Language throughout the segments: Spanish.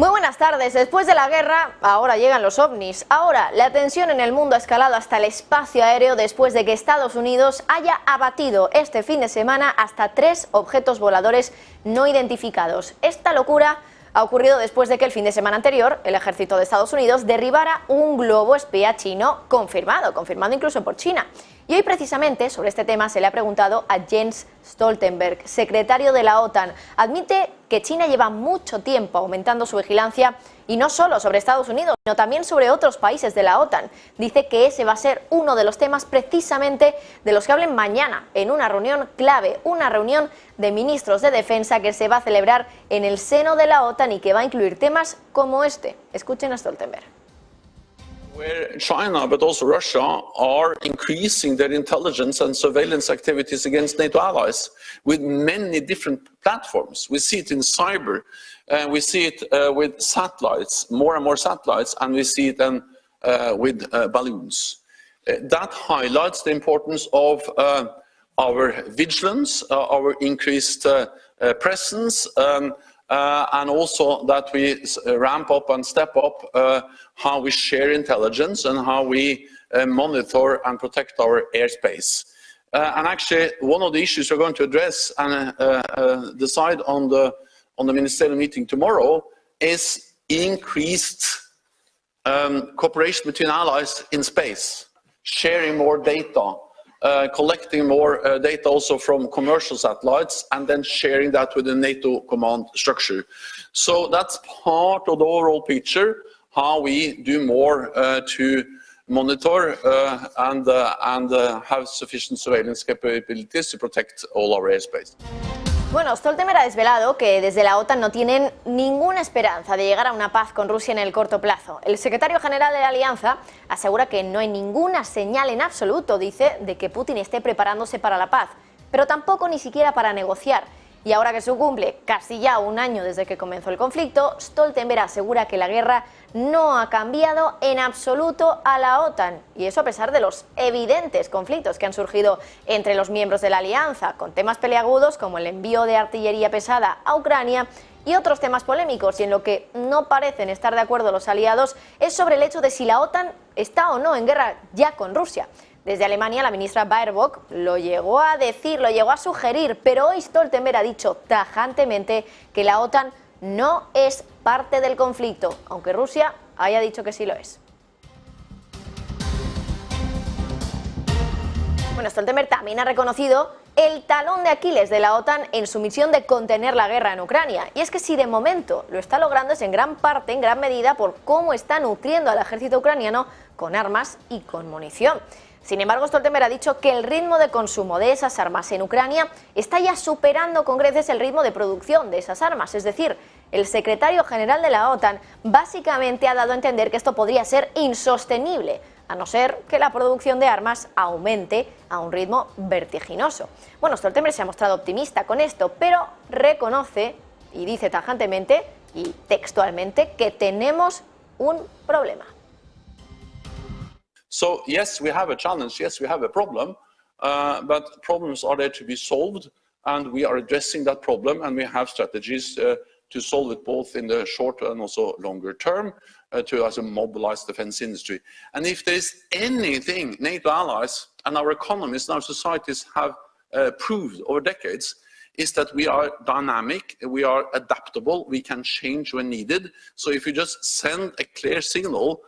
Muy buenas tardes. Después de la guerra, ahora llegan los ovnis. Ahora, la tensión en el mundo ha escalado hasta el espacio aéreo después de que Estados Unidos haya abatido este fin de semana hasta 3 objetos voladores no identificados. Esta locura ha ocurrido después de que el fin de semana anterior el ejército de Estados Unidos derribara un globo espía chino confirmado incluso por China. Y hoy precisamente sobre este tema se le ha preguntado a Jens Stoltenberg, secretario de la OTAN. Admite que China lleva mucho tiempo aumentando su vigilancia y no solo sobre Estados Unidos, sino también sobre otros países de la OTAN. Dice que ese va a ser uno de los temas precisamente de los que hablen mañana en una reunión clave, una reunión de ministros de defensa que se va a celebrar en el seno de la OTAN y que va a incluir temas como este. Escuchen a Stoltenberg. Where China, but also Russia, are increasing their intelligence and surveillance activities against NATO allies with many different platforms. We see it in cyber, we see it with satellites, more and more satellites, and we see it then with balloons. That highlights the importance of our vigilance, our increased presence, and also that we ramp up and step up how we share intelligence and how we monitor and protect our airspace. And actually, one of the issues we're going to address and decide on the ministerial meeting tomorrow is increased cooperation between allies in space, sharing more data, collecting more data also from commercial satellites and then sharing that with the NATO command structure. So that's part of the overall picture, how we do more to monitor and have sufficient surveillance capabilities to protect all our airspace. Bueno, Stoltenberg ha desvelado que desde la OTAN no tienen ninguna esperanza de llegar a una paz con Rusia en el corto plazo. El secretario general de la Alianza asegura que no hay ninguna señal en absoluto, dice, de que Putin esté preparándose para la paz, pero tampoco ni siquiera para negociar. Y ahora que se cumple casi ya un año desde que comenzó el conflicto, Stoltenberg asegura que la guerra no ha cambiado en absoluto a la OTAN, y eso a pesar de los evidentes conflictos que han surgido entre los miembros de la alianza, con temas peliagudos como el envío de artillería pesada a Ucrania y otros temas polémicos. Y en lo que no parecen estar de acuerdo los aliados es sobre el hecho de si la OTAN está o no en guerra ya con Rusia. Desde Alemania, la ministra Baerbock lo llegó a decir, lo llegó a sugerir, pero hoy Stoltenberg ha dicho tajantemente que la OTAN no es parte del conflicto, aunque Rusia haya dicho que sí lo es. Bueno, Stoltenberg también ha reconocido el talón de Aquiles de la OTAN en su misión de contener la guerra en Ucrania. Y es que si de momento lo está logrando es en gran parte, en gran medida, por cómo está nutriendo al ejército ucraniano con armas y con munición. Sin embargo, Stoltenberg ha dicho que el ritmo de consumo de esas armas en Ucrania está ya superando con creces el ritmo de producción de esas armas. Es decir, el secretario general de la OTAN básicamente ha dado a entender que esto podría ser insostenible, a no ser que la producción de armas aumente a un ritmo vertiginoso. Bueno, Stoltenberg se ha mostrado optimista con esto, pero reconoce y dice tajantemente y textualmente que tenemos un problema. So yes, we have a challenge, yes, we have a problem, but problems are there to be solved, and we are addressing that problem, and we have strategies to solve it both in the short and also longer term to also mobilize the defense industry. And if there is anything NATO allies and our economies and our societies have proved over decades, is that we are dynamic, we are adaptable, we can change when needed. So if you just send a clear signal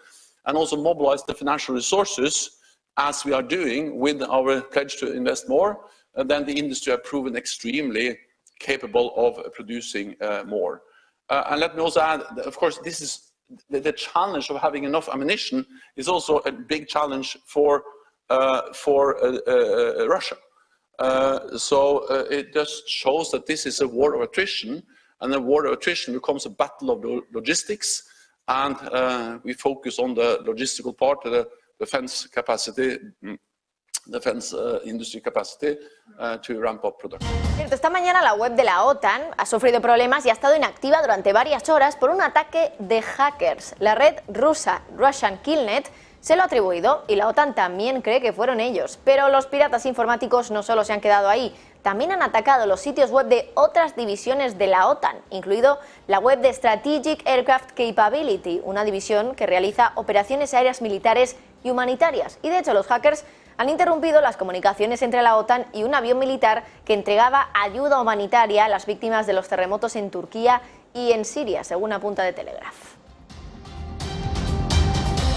and also mobilize the financial resources, as we are doing with our pledge to invest more, then the industry have proven extremely capable of producing more. And let me also add, of course, this is the challenge of having enough ammunition is also a big challenge for Russia. So it just shows that this is a war of attrition, and a war of attrition becomes a battle of logistics. And we focus on the logistical part of the defense capacity, defense industry capacity to ramp up production. Esta mañana la web de la OTAN ha sufrido problemas y ha estado inactiva durante varias horas por un ataque de hackers. La red rusa Russian Killnet se lo ha atribuido y la OTAN también cree que fueron ellos. Pero los piratas informáticos no solo se han quedado ahí. también han atacado los sitios web de otras divisiones de la OTAN, incluido la web de Strategic Aircraft Capability, una división que realiza operaciones aéreas militares y humanitarias. Y de hecho los hackers han interrumpido las comunicaciones entre la OTAN y un avión militar que entregaba ayuda humanitaria a las víctimas de los terremotos en Turquía y en Siria, según apunta The Telegraph.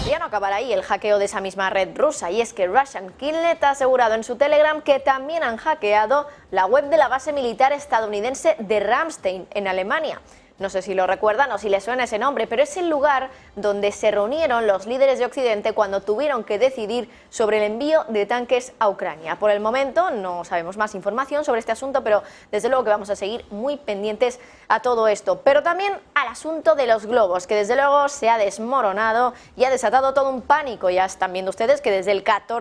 Ya no acabará ahí el hackeo de esa misma red rusa, y es que Russian Killnet ha asegurado en su Telegram que también han hackeado la web de la base militar estadounidense de Ramstein, en Alemania. No sé si lo recuerdan o si les suena ese nombre, pero es el lugar donde se reunieron los líderes de Occidente cuando tuvieron que decidir sobre el envío de tanques a Ucrania. Por el momento no sabemos más información sobre este asunto, pero desde luego que vamos a seguir muy pendientes a todo esto. Pero también al asunto de los globos, que desde luego se ha desmoronado y ha desatado todo un pánico. Ya están viendo ustedes que desde el 4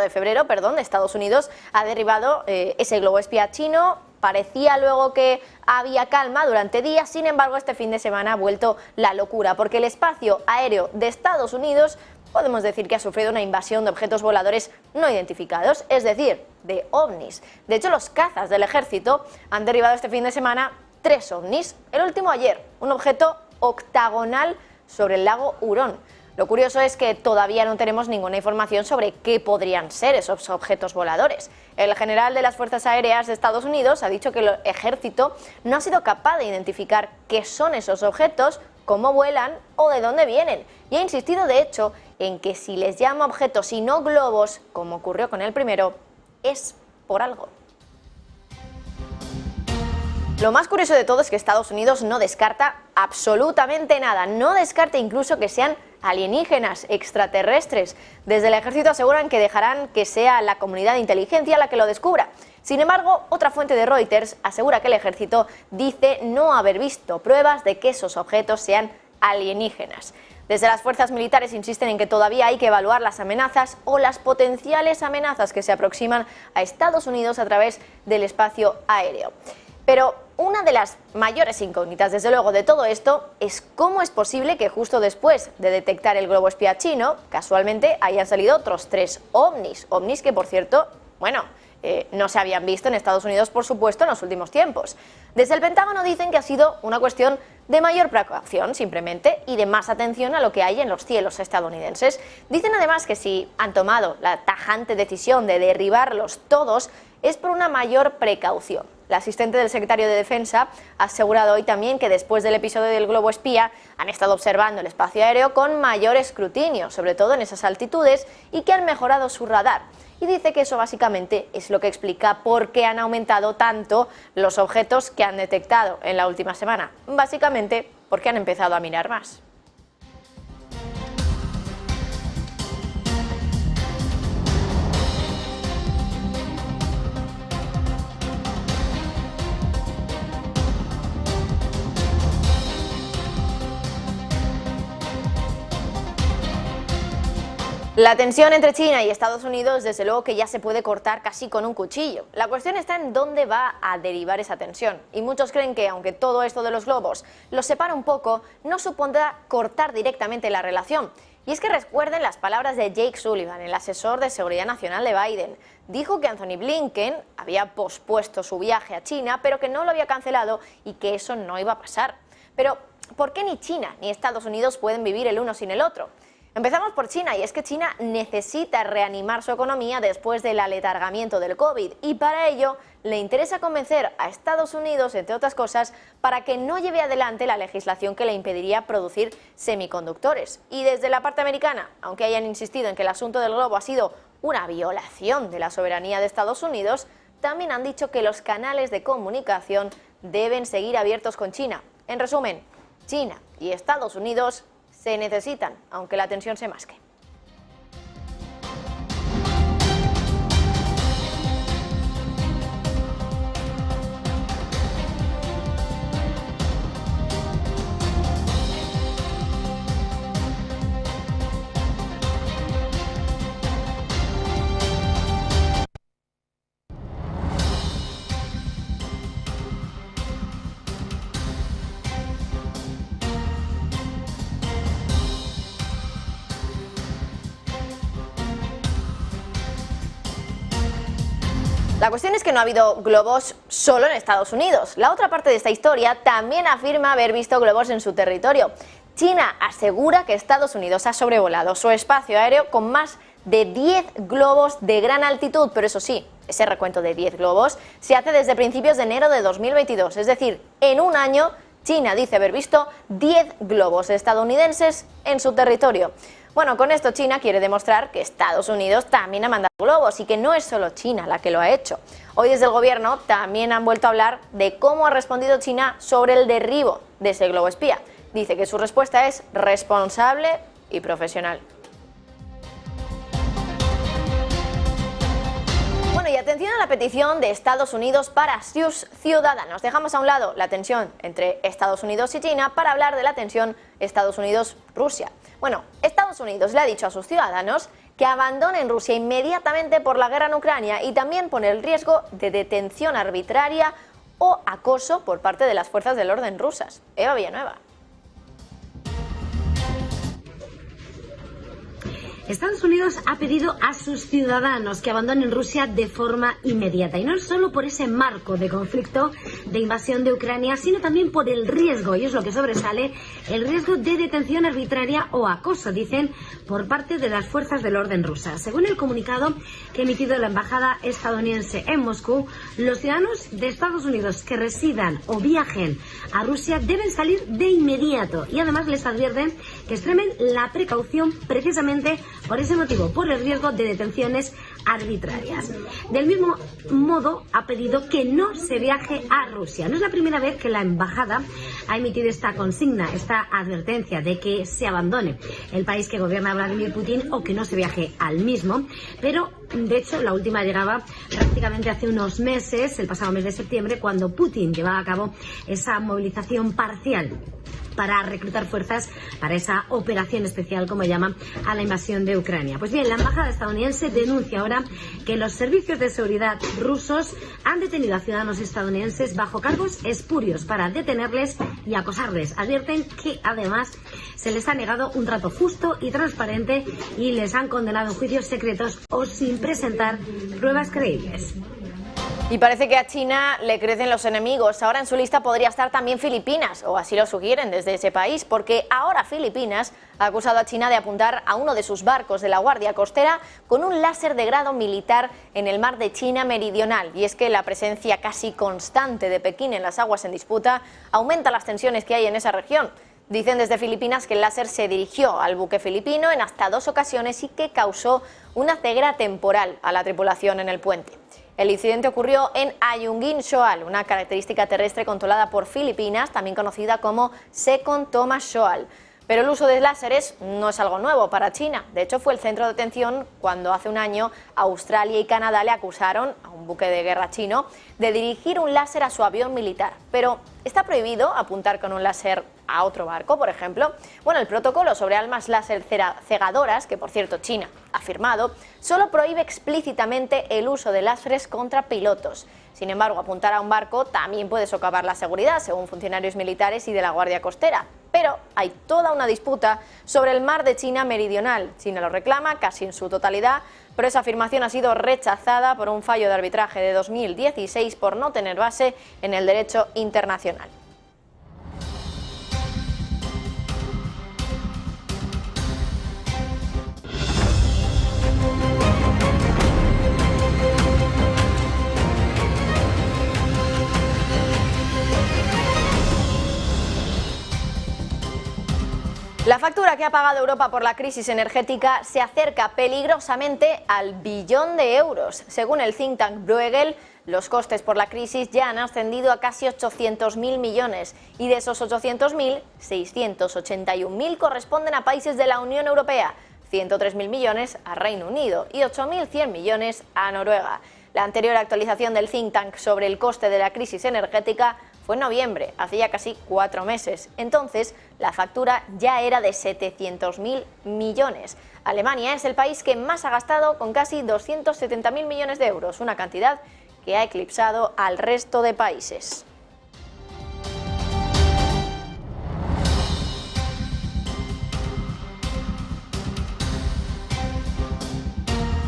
de febrero, Estados Unidos ha derribado ese globo espía chino. Parecía luego que había calma durante días, sin embargo este fin de semana ha vuelto la locura, porque el espacio aéreo de Estados Unidos podemos decir que ha sufrido una invasión de objetos voladores no identificados, es decir, de ovnis. De hecho, los cazas del ejército han derribado este fin de semana 3 ovnis, el último ayer, un objeto octagonal sobre el lago Hurón. Lo curioso es que todavía no tenemos ninguna información sobre qué podrían ser esos objetos voladores. El general de las Fuerzas Aéreas de Estados Unidos ha dicho que el ejército no ha sido capaz de identificar qué son esos objetos, cómo vuelan o de dónde vienen. Y ha insistido, de hecho, en que si les llama objetos y no globos, como ocurrió con el primero, es por algo. Lo más curioso de todo es que Estados Unidos no descarta absolutamente nada, no descarta incluso que sean alienígenas, extraterrestres. Desde el ejército aseguran que dejarán que sea la comunidad de inteligencia la que lo descubra. Sin embargo, otra fuente de Reuters asegura que el ejército dice no haber visto pruebas de que esos objetos sean alienígenas. Desde las fuerzas militares insisten en que todavía hay que evaluar las amenazas o las potenciales amenazas que se aproximan a Estados Unidos a través del espacio aéreo. Pero una de las mayores incógnitas, desde luego, de todo esto es cómo es posible que justo después de detectar el globo espía chino, casualmente hayan salido otros 3 ovnis. Ovnis que, por cierto, no se habían visto en Estados Unidos, por supuesto, en los últimos tiempos. Desde el Pentágono dicen que ha sido una cuestión de mayor precaución, simplemente, y de más atención a lo que hay en los cielos estadounidenses. Dicen además que si han tomado la tajante decisión de derribarlos todos, es por una mayor precaución. La asistente del secretario de Defensa ha asegurado hoy también que después del episodio del globo espía han estado observando el espacio aéreo con mayor escrutinio, sobre todo en esas altitudes, y que han mejorado su radar. Y dice que eso básicamente es lo que explica por qué han aumentado tanto los objetos que han detectado en la última semana. Básicamente porque han empezado a mirar más. La tensión entre China y Estados Unidos, desde luego que ya se puede cortar casi con un cuchillo. La cuestión está en dónde va a derivar esa tensión. Y muchos creen que, aunque todo esto de los globos los separa un poco, no supondrá cortar directamente la relación. Y es que recuerden las palabras de Jake Sullivan, el asesor de seguridad nacional de Biden. Dijo que Anthony Blinken había pospuesto su viaje a China, pero que no lo había cancelado y que eso no iba a pasar. Pero, ¿por qué ni China ni Estados Unidos pueden vivir el uno sin el otro? Empezamos por China, y es que China necesita reanimar su economía después del aletargamiento del COVID, y para ello le interesa convencer a Estados Unidos, entre otras cosas, para que no lleve adelante la legislación que le impediría producir semiconductores. Y desde la parte americana, aunque hayan insistido en que el asunto del globo ha sido una violación de la soberanía de Estados Unidos, también han dicho que los canales de comunicación deben seguir abiertos con China. En resumen, China y Estados Unidos se necesitan, aunque la tensión se masque. La cuestión es que no ha habido globos solo en Estados Unidos. La otra parte de esta historia también afirma haber visto globos en su territorio. China asegura que Estados Unidos ha sobrevolado su espacio aéreo con más de 10 globos de gran altitud, pero eso sí, ese recuento de 10 globos se hace desde principios de enero de 2022, es decir, en un año China dice haber visto 10 globos estadounidenses en su territorio. Bueno, con esto China quiere demostrar que Estados Unidos también ha mandado globos y que no es solo China la que lo ha hecho. Hoy desde el gobierno también han vuelto a hablar de cómo ha respondido China sobre el derribo de ese globo espía. Dice que su respuesta es responsable y profesional. Bueno, y atención a la petición de Estados Unidos para sus ciudadanos. Dejamos a un lado la tensión entre Estados Unidos y China para hablar de la tensión Estados Unidos-Rusia. Bueno, Estados Unidos le ha dicho a sus ciudadanos que abandonen Rusia inmediatamente por la guerra en Ucrania y también pone el riesgo de detención arbitraria o acoso por parte de las fuerzas del orden rusas. Eva Villanueva. Estados Unidos ha pedido a sus ciudadanos que abandonen Rusia de forma inmediata, y no solo por ese marco de conflicto de invasión de Ucrania, sino también por el riesgo, y es lo que sobresale, el riesgo de detención arbitraria o acoso, dicen, por parte de las fuerzas del orden rusas. Según el comunicado que ha emitido la embajada estadounidense en Moscú, los ciudadanos de Estados Unidos que residan o viajen a Rusia deben salir de inmediato, y además les advierten que extremen la precaución precisamente por ese motivo, por el riesgo de detenciones arbitrarias. Del mismo modo, ha pedido que no se viaje a Rusia. No es la primera vez que la embajada ha emitido esta consigna, esta advertencia de que se abandone el país que gobierna Vladimir Putin o que no se viaje al mismo. Pero, de hecho, la última llegaba prácticamente hace unos meses, el pasado mes de septiembre, cuando Putin llevaba a cabo esa movilización parcial para reclutar fuerzas para esa operación especial, como llaman, a la invasión de Ucrania. Pues bien, la embajada estadounidense denuncia ahora que los servicios de seguridad rusos han detenido a ciudadanos estadounidenses bajo cargos espurios para detenerles y acosarles. Advierten que además se les ha negado un trato justo y transparente y les han condenado en juicios secretos o sin presentar pruebas creíbles. Y parece que a China le crecen los enemigos. Ahora en su lista podría estar también Filipinas, o así lo sugieren desde ese país, porque ahora Filipinas ha acusado a China de apuntar a uno de sus barcos de la Guardia Costera con un láser de grado militar en el mar de China Meridional. Y es que la presencia casi constante de Pekín en las aguas en disputa aumenta las tensiones que hay en esa región. Dicen desde Filipinas que el láser se dirigió al buque filipino en hasta 2 ocasiones y que causó una ceguera temporal a la tripulación en el puente. El incidente ocurrió en Ayungin Shoal, una característica terrestre controlada por Filipinas, también conocida como Second Thomas Shoal. Pero el uso de láseres no es algo nuevo para China. De hecho, fue el centro de atención cuando hace un año Australia y Canadá le acusaron a un buque de guerra chino de dirigir un láser a su avión militar. Pero ¿está prohibido apuntar con un láser a otro barco, por ejemplo? Bueno, el protocolo sobre armas láser cegadoras, que por cierto China ha firmado, solo prohíbe explícitamente el uso de láseres contra pilotos. Sin embargo, apuntar a un barco también puede socavar la seguridad, según funcionarios militares y de la Guardia Costera. Pero hay toda una disputa sobre el mar de China Meridional. China lo reclama casi en su totalidad, pero esa afirmación ha sido rechazada por un fallo de arbitraje de 2016 por no tener base en el derecho internacional. La factura que ha pagado Europa por la crisis energética se acerca peligrosamente al billón de euros. Según el think tank Bruegel, los costes por la crisis ya han ascendido a casi 800.000 millones y de esos 800.000, 681.000 corresponden a países de la Unión Europea, 103.000 millones a Reino Unido y 8.100 millones a Noruega. La anterior actualización del think tank sobre el coste de la crisis energética fue en noviembre, hacía casi 4 meses. Entonces, la factura ya era de 700.000 millones. Alemania es el país que más ha gastado, con casi 270.000 millones de euros, una cantidad que ha eclipsado al resto de países.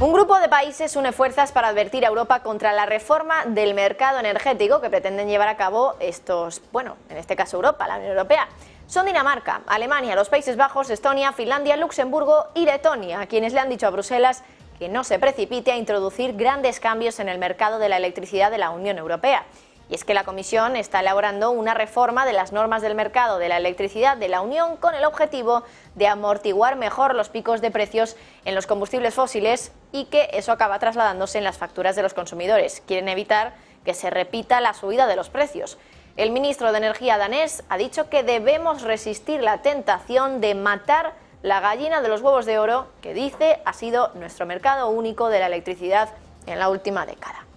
Un grupo de países une fuerzas para advertir a Europa contra la reforma del mercado energético que pretenden llevar a cabo en este caso Europa, la Unión Europea. Son Dinamarca, Alemania, los Países Bajos, Estonia, Finlandia, Luxemburgo y Letonia, quienes le han dicho a Bruselas que no se precipite a introducir grandes cambios en el mercado de la electricidad de la Unión Europea. Y es que la Comisión está elaborando una reforma de las normas del mercado de la electricidad de la Unión con el objetivo de amortiguar mejor los picos de precios en los combustibles fósiles y que eso acaba trasladándose en las facturas de los consumidores. Quieren evitar que se repita la subida de los precios. El ministro de Energía danés ha dicho que debemos resistir la tentación de matar la gallina de los huevos de oro, que dice ha sido nuestro mercado único de la electricidad en la última década.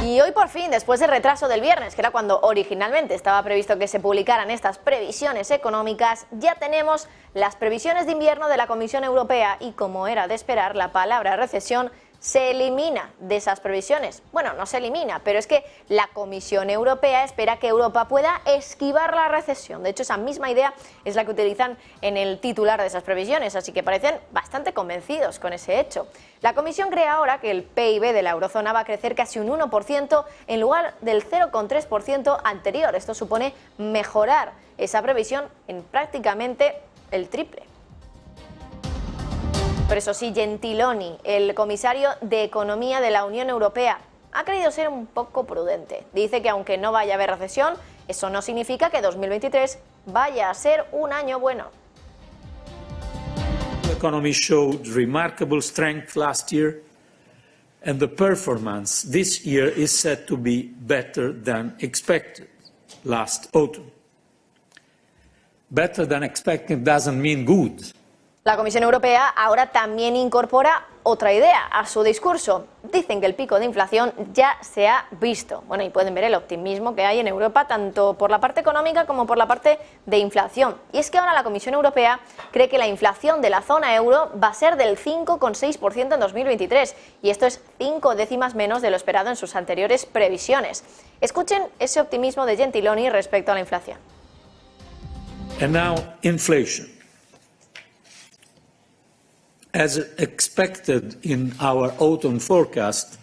Y hoy por fin, después del retraso del viernes, que era cuando originalmente estaba previsto que se publicaran estas previsiones económicas, ya tenemos las previsiones de invierno de la Comisión Europea y, como era de esperar, la palabra recesión se elimina de esas previsiones. Bueno, no se elimina, pero es que la Comisión Europea espera que Europa pueda esquivar la recesión. De hecho, esa misma idea es la que utilizan en el titular de esas previsiones, así que parecen bastante convencidos con ese hecho. La Comisión cree ahora que el PIB de la eurozona va a crecer casi un 1% en lugar del 0,3% anterior. Esto supone mejorar esa previsión en prácticamente el triple. Pero eso sí, Gentiloni, el comisario de Economía de la Unión Europea, ha querido ser un poco prudente. Dice que aunque no vaya a haber recesión, eso no significa que 2023 vaya a ser un año bueno. The economy showed remarkable strength last year, and the performance this year is set to be better than expected last autumn. Better than expected doesn't mean good. La Comisión Europea ahora también incorpora otra idea a su discurso. Dicen que el pico de inflación ya se ha visto. Bueno, y pueden ver el optimismo que hay en Europa, tanto por la parte económica como por la parte de inflación. Y es que ahora la Comisión Europea cree que la inflación de la zona euro va a ser del 5,6% en 2023. Y esto es 5 décimas menos de lo esperado en sus anteriores previsiones. Escuchen ese optimismo de Gentiloni respecto a la inflación. And now, inflation. As expected in our autumn forecast,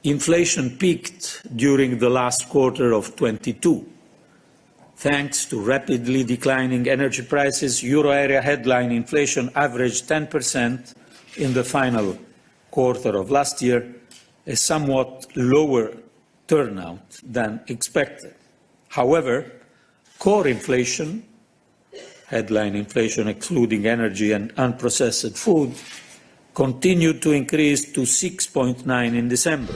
inflation peaked during the last quarter of 22. Thanks to rapidly declining energy prices, euro area headline inflation averaged 10% in the final quarter of last year, a somewhat lower turnout than expected. However, core inflation, headline inflation excluding energy and unprocessed food, continued to increase to 6.9 in December.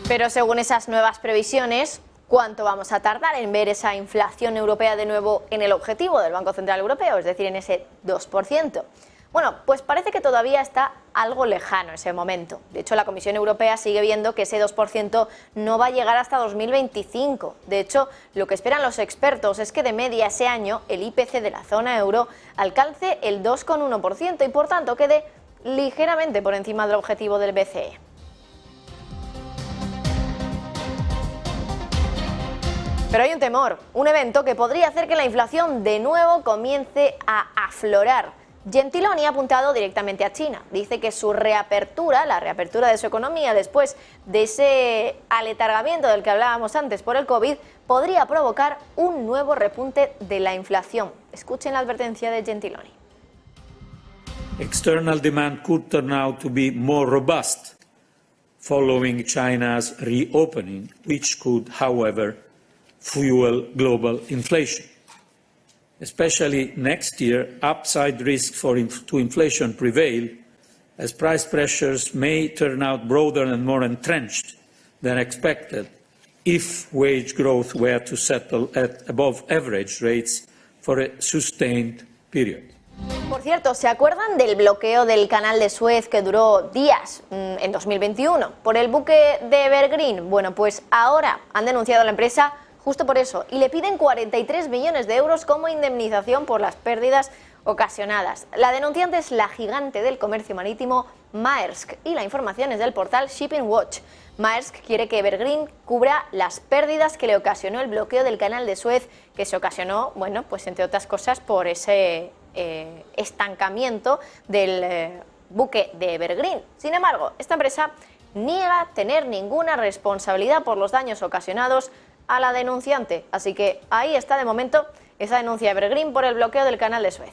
Pero según esas nuevas previsiones, ¿cuánto vamos a tardar en ver esa inflación europea de nuevo en el objetivo del Banco Central Europeo, es decir, en ese 2%? Bueno, pues parece que todavía está algo lejano ese momento. De hecho, la Comisión Europea sigue viendo que ese 2% no va a llegar hasta 2025. De hecho, lo que esperan los expertos es que de media ese año el IPC de la zona euro alcance el 2,1% y por tanto quede ligeramente por encima del objetivo del BCE. Pero hay un temor, un evento que podría hacer que la inflación de nuevo comience a aflorar. Gentiloni ha apuntado directamente a China. Dice que su reapertura, la reapertura de su economía después de ese aletargamiento del que hablábamos antes por el COVID, podría provocar un nuevo repunte de la inflación. Escuchen la advertencia de Gentiloni. External demand could turn out to be more robust following China's reopening, which could, however, fuel global inflation. Especially next year, upside risks to inflation prevail, as price pressures may turn out broader and more entrenched than expected if wage growth were to settle at above average rates for a sustained period. Por cierto, ¿se acuerdan del bloqueo del canal de Suez que duró días en 2021 por el buque de Evergreen? Bueno, pues ahora han denunciado a la empresa justo por eso, y le piden 43 millones de euros como indemnización por las pérdidas ocasionadas. La denunciante es la gigante del comercio marítimo Maersk y la información es del portal Shipping Watch. Maersk quiere que Evergreen cubra las pérdidas que le ocasionó el bloqueo del canal de Suez, que se ocasionó, bueno, pues entre otras cosas por ese estancamiento del buque de Evergreen. Sin embargo, esta empresa niega tener ninguna responsabilidad por los daños ocasionados a la denunciante. Así que ahí está de momento esa denuncia de Evergreen por el bloqueo del canal de Suez.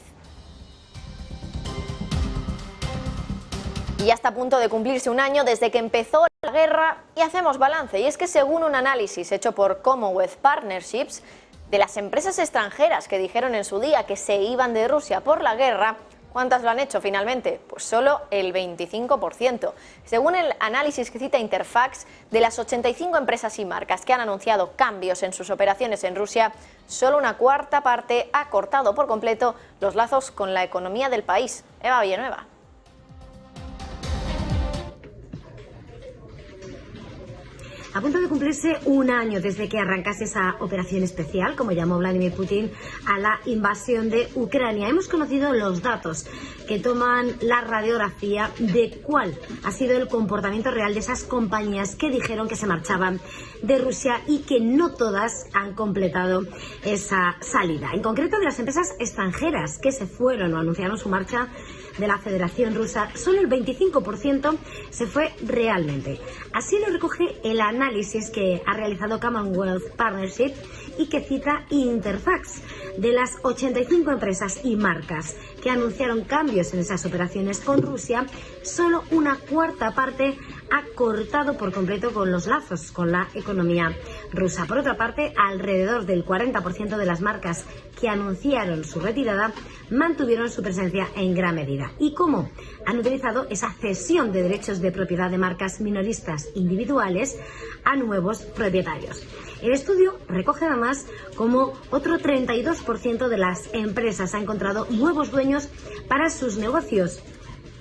Y ya está a punto de cumplirse un año desde que empezó la guerra y hacemos balance. Y es que según un análisis hecho por Commonwealth Partnerships, de las empresas extranjeras que dijeron en su día que se iban de Rusia por la guerra, ¿cuántas lo han hecho finalmente? Pues solo el 25%. Según el análisis que cita Interfax, de las 85 empresas y marcas que han anunciado cambios en sus operaciones en Rusia, solo una cuarta parte ha cortado por completo los lazos con la economía del país. Eva Villanueva. A punto de cumplirse un año desde que arrancase esa operación especial, como llamó Vladimir Putin, a la invasión de Ucrania. Hemos conocido los datos que toman la radiografía de cuál ha sido el comportamiento real de esas compañías que dijeron que se marchaban de Rusia y que no todas han completado esa salida. En concreto, de las empresas extranjeras que se fueron o anunciaron su marcha de la Federación Rusa, solo el 25% se fue realmente. Así lo recoge el análisis que ha realizado Commonwealth Partnership y que cita Interfax. De las 85 empresas y marcas que anunciaron cambios en esas operaciones con Rusia, solo una cuarta parte ha cortado por completo con los lazos con la economía rusa. Por otra parte, alrededor del 40% de las marcas que anunciaron su retirada mantuvieron su presencia en gran medida. ¿Y cómo? Han utilizado esa cesión de derechos de propiedad de marcas minoristas individuales a nuevos propietarios. El estudio recoge además cómo otro 32% de las empresas ha encontrado nuevos dueños para sus negocios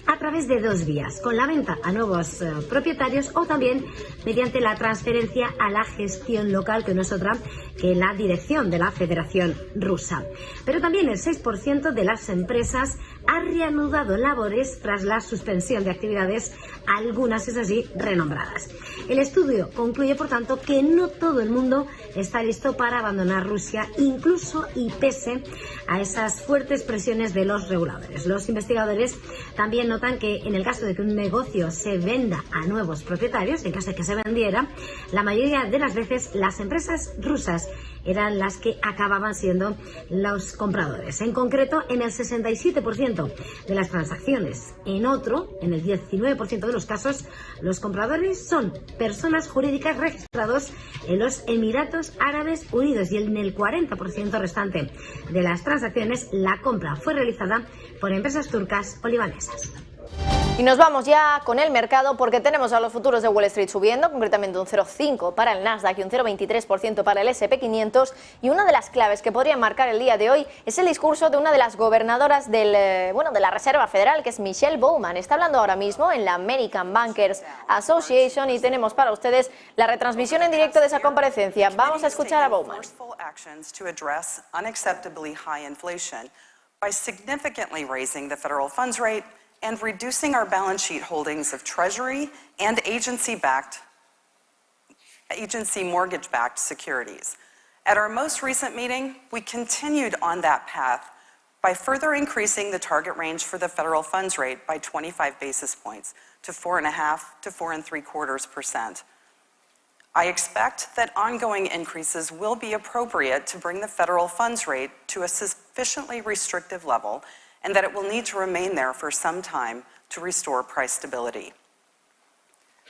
a través de dos vías, con la venta a nuevos propietarios o también mediante la transferencia a la gestión local, que no es otra que la dirección de la Federación Rusa. Pero también el 6% de las empresas ha reanudado labores tras la suspensión de actividades, algunas, es así, renombradas. El estudio concluye, por tanto, que no todo el mundo está listo para abandonar Rusia, incluso y pese a esas fuertes presiones de los reguladores. Los investigadores también notan que en el caso de que un negocio se venda a nuevos propietarios, en caso de que se vendiera, la mayoría de las veces las empresas rusas eran las que acababan siendo los compradores. En concreto, en el 67% de las transacciones. En el 19% de los casos, los compradores son personas jurídicas registrados en los Emiratos Árabes Unidos, y en el 40% restante de las transacciones la compra fue realizada por empresas turcas o libanesas. Y nos vamos ya con el mercado porque tenemos a los futuros de Wall Street subiendo, concretamente un 0,5 para el Nasdaq y un 0,23% para el S&P 500. Y una de las claves que podría marcar el día de hoy es el discurso de una de las gobernadoras de la Reserva Federal, que es Michelle Bowman. Está hablando ahora mismo en la American Bankers Association y tenemos para ustedes la retransmisión en directo de esa comparecencia. Vamos a escuchar a Bowman. And reducing our balance sheet holdings of Treasury and agency mortgage-backed securities. At our most recent meeting, we continued on that path by further increasing the target range for the federal funds rate by 25 basis points to 4.5% to 4.75%. I expect that ongoing increases will be appropriate to bring the federal funds rate to a sufficiently restrictive level, and that it will need to remain there for some time to restore price stability.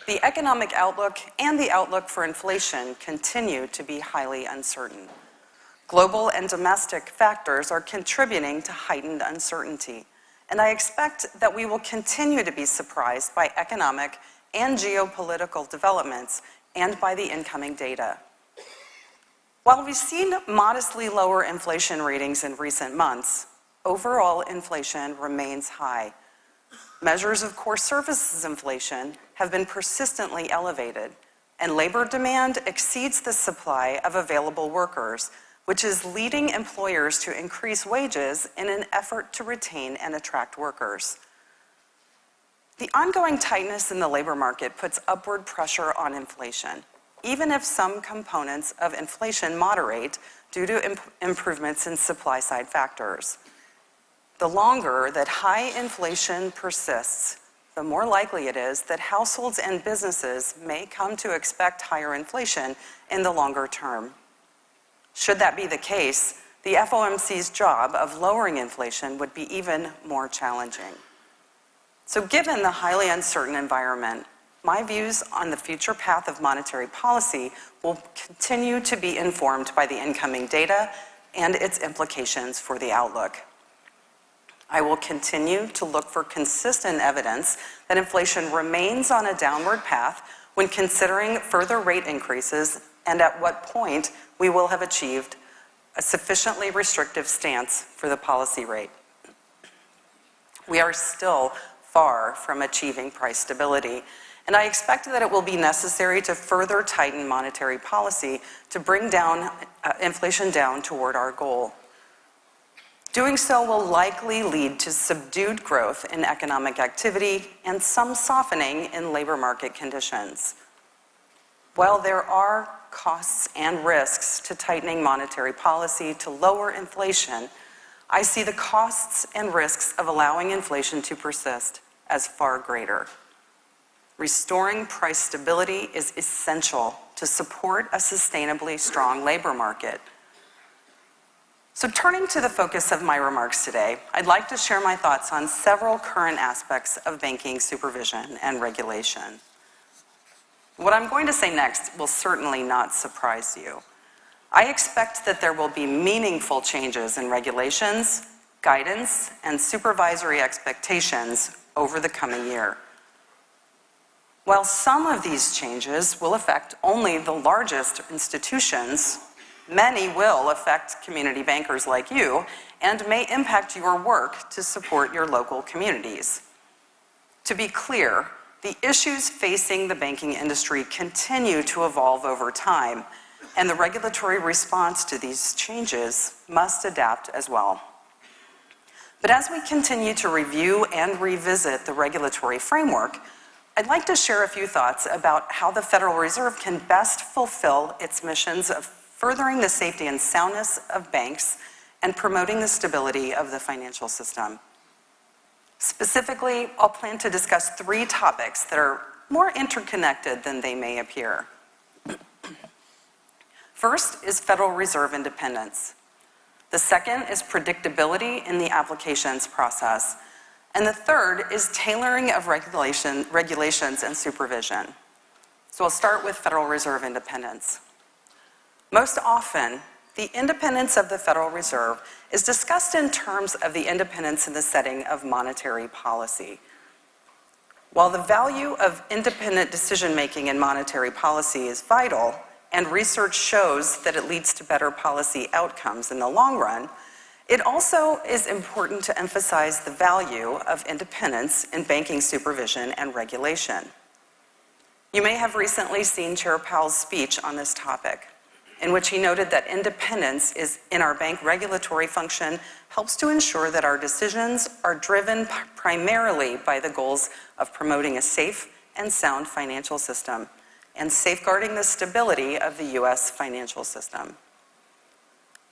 The economic outlook and the outlook for inflation continue to be highly uncertain. Global and domestic factors are contributing to heightened uncertainty, and I expect that we will continue to be surprised by economic and geopolitical developments and by the incoming data. While we've seen modestly lower inflation readings in recent months, overall inflation remains high. Measures of core services inflation have been persistently elevated, and labor demand exceeds the supply of available workers, which is leading employers to increase wages in an effort to retain and attract workers. The ongoing tightness in the labor market puts upward pressure on inflation, even if some components of inflation moderate due to improvements in supply-side factors. The longer that high inflation persists, the more likely it is that households and businesses may come to expect higher inflation in the longer term. Should that be the case, the FOMC's job of lowering inflation would be even more challenging. So given the highly uncertain environment, my views on the future path of monetary policy will continue to be informed by the incoming data and its implications for the outlook. I will continue to look for consistent evidence that inflation remains on a downward path when considering further rate increases and at what point we will have achieved a sufficiently restrictive stance for the policy rate. We are still far from achieving price stability, and I expect that it will be necessary to further tighten monetary policy to bring down inflation down toward our goal. Doing so will likely lead to subdued growth in economic activity and some softening in labor market conditions. While there are costs and risks to tightening monetary policy to lower inflation, I see the costs and risks of allowing inflation to persist as far greater. Restoring price stability is essential to support a sustainably strong labor market. So turning to the focus of my remarks today, I'd like to share my thoughts on several current aspects of banking supervision and regulation. What I'm going to say next will certainly not surprise you. I expect that there will be meaningful changes in regulations, guidance, and supervisory expectations over the coming year. While some of these changes will affect only the largest institutions, many will affect community bankers like you and may impact your work to support your local communities. To be clear, the issues facing the banking industry continue to evolve over time, and the regulatory response to these changes must adapt as well. But as we continue to review and revisit the regulatory framework, I'd like to share a few thoughts about how the Federal Reserve can best fulfill its missions of furthering the safety and soundness of banks and promoting the stability of the financial system. Specifically, I'll plan to discuss three topics that are more interconnected than they may appear. First is Federal Reserve independence. The second is predictability in the applications process. And the third is tailoring of regulations and supervision. So I'll start with Federal Reserve independence. Most often, the independence of the Federal Reserve is discussed in terms of the independence in the setting of monetary policy. While the value of independent decision-making in monetary policy is vital, and research shows that it leads to better policy outcomes in the long run, it also is important to emphasize the value of independence in banking supervision and regulation. You may have recently seen Chair Powell's speech on this topic, in which he noted that independence in our bank regulatory function helps to ensure that our decisions are driven primarily by the goals of promoting a safe and sound financial system and safeguarding the stability of the U.S. financial system.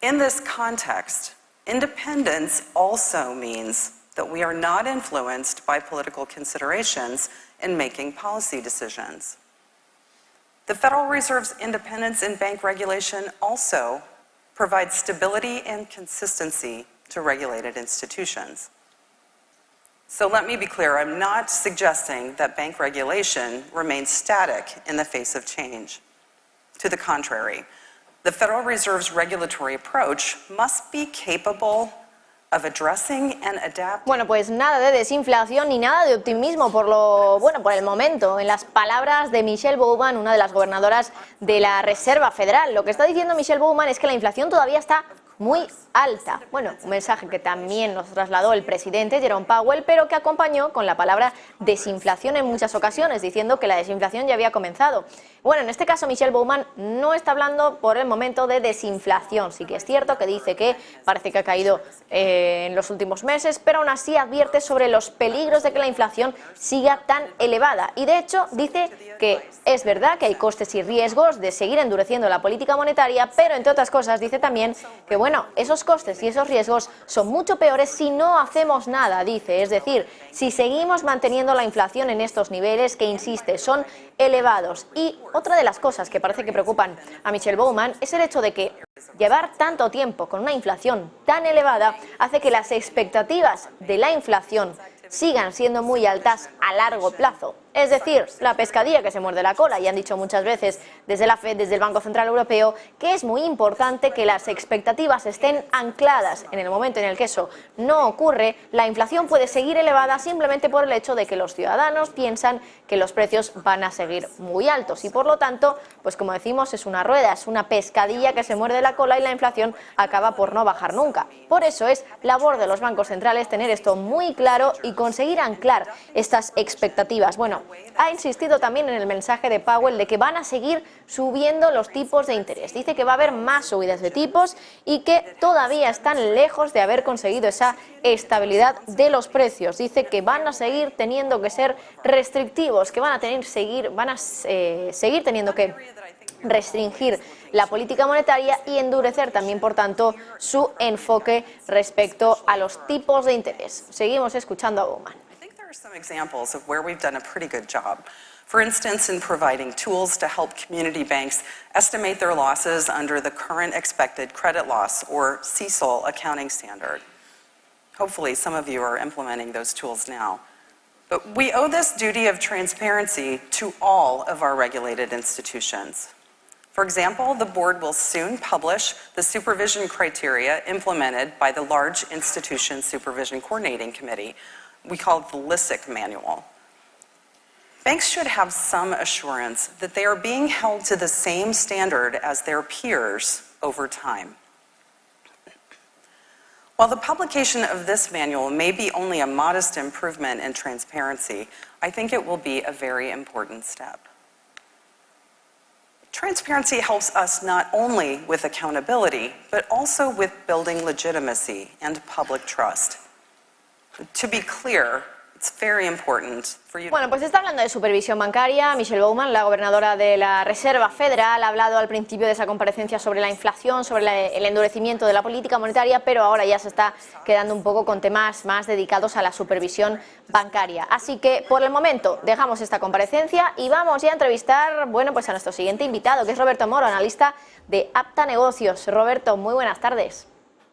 In this context, independence also means that we are not influenced by political considerations in making policy decisions. The Federal Reserve's independence in bank regulation also provides stability and consistency to regulated institutions. So let me be clear, I'm not suggesting that bank regulation remains static in the face of change. To the contrary, the Federal Reserve's regulatory approach must be capable of addressing and adapting. Bueno, pues nada de desinflación ni nada de optimismo por el momento. En las palabras de Michelle Bowman, una de las gobernadoras de la Reserva Federal, lo que está diciendo Michelle Bowman es que la inflación todavía está muy alta. Bueno, un mensaje que también nos trasladó el presidente Jerome Powell, pero que acompañó con la palabra desinflación en muchas ocasiones, diciendo que la desinflación ya había comenzado. Bueno, en este caso Michelle Bowman no está hablando por el momento de desinflación. Sí que es cierto que dice que parece que ha caído en los últimos meses, pero aún así advierte sobre los peligros de que la inflación siga tan elevada. Y de hecho dice que es verdad que hay costes y riesgos de seguir endureciendo la política monetaria, pero entre otras cosas dice también que bueno, bueno, esos costes y esos riesgos son mucho peores si no hacemos nada, dice. Es decir, si seguimos manteniendo la inflación en estos niveles que, insiste, son elevados. Y otra de las cosas que parece que preocupan a Michelle Bowman es el hecho de que llevar tanto tiempo con una inflación tan elevada hace que las expectativas de la inflación sigan siendo muy altas a largo plazo. Es decir, la pescadilla que se muerde la cola. Y han dicho muchas veces desde la FED, desde el Banco Central Europeo, que es muy importante que las expectativas estén ancladas. En el momento en el que eso no ocurre, la inflación puede seguir elevada simplemente por el hecho de que los ciudadanos piensan que los precios van a seguir muy altos. Y por lo tanto, pues como decimos, es una rueda, es una pescadilla que se muerde la cola y la inflación acaba por no bajar nunca. Por eso es labor de los bancos centrales tener esto muy claro y conseguir anclar estas expectativas. Bueno, ha insistido también en el mensaje de Powell de que van a seguir subiendo los tipos de interés. Dice que va a haber más subidas de tipos y que todavía están lejos de haber conseguido esa estabilidad de los precios. Dice que van a seguir teniendo que ser restrictivos, que van a seguir teniendo que restringir la política monetaria y endurecer también, por tanto, su enfoque respecto a los tipos de interés. Seguimos escuchando a Bowman. Some examples of where we've done a pretty good job. For instance, in providing tools to help community banks estimate their losses under the current expected credit loss, or CECL, accounting standard. Hopefully, some of you are implementing those tools now. But we owe this duty of transparency to all of our regulated institutions. For example, the board will soon publish the supervision criteria implemented by the Large Institution Supervision Coordinating Committee. We call it the LISIC manual. Banks should have some assurance that they are being held to the same standard as their peers over time. While the publication of this manual may be only a modest improvement in transparency, I think it will be a very important step. Transparency helps us not only with accountability, but also with building legitimacy and public trust. To be clear, it's very important for you. Bueno, pues está hablando de supervisión bancaria. Michelle Bowman, la gobernadora de la Reserva Federal, ha hablado al principio de esa comparecencia sobre la inflación, sobre el endurecimiento de la política monetaria, pero ahora ya se está quedando un poco con temas más dedicados a la supervisión bancaria. Así que, por el momento, dejamos esta comparecencia y vamos ya a entrevistar, bueno, pues a nuestro siguiente invitado, que es Roberto Moro, analista de Apta Negocios. Roberto, muy buenas tardes.